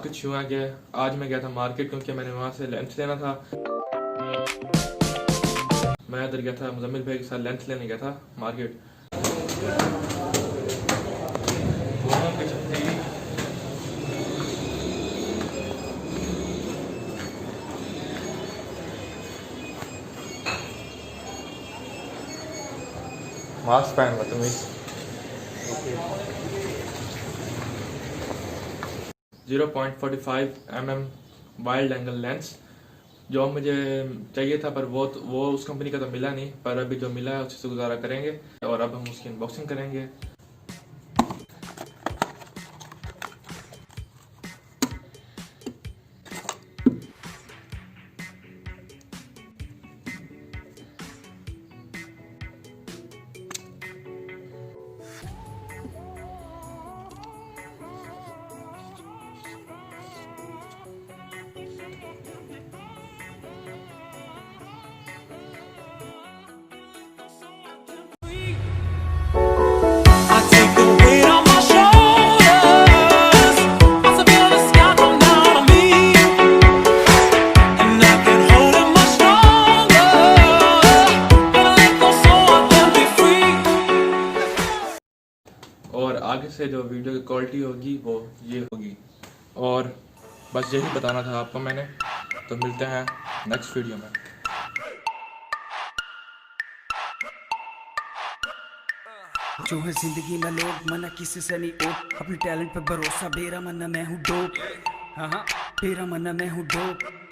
कुछ हुआ कि आज मैं गया था मार्केट क्योंकि मैंने वहाँ से लेंस लेना था। मैं इधर गया था मुजम्मिल भाई के साथ लेंस लेने गया था मार्केट। मास्क पहन बदतमीज। 0.45 mm वाइल्ड एंगल लेंस जो मुझे चाहिए था, पर वो उस कंपनी का तो मिला नहीं, पर अभी जो मिला है उसी से गुजारा करेंगे और अब हम उसकी अनबॉक्सिंग करेंगे। और आगे से जो वीडियो की क्वालिटी होगी वो ये होगी। और बस यही बताना था आपको मैंने, तो मिलते हैं नेक्स्ट वीडियो में। जो है जिंदगी में लोग मना किसी से नहीं ओट, अपने टैलेंट पे भरोसा, बेरा मना मैं हूँ डोप। हाँ, बेरा मना मैं हूँ डोप।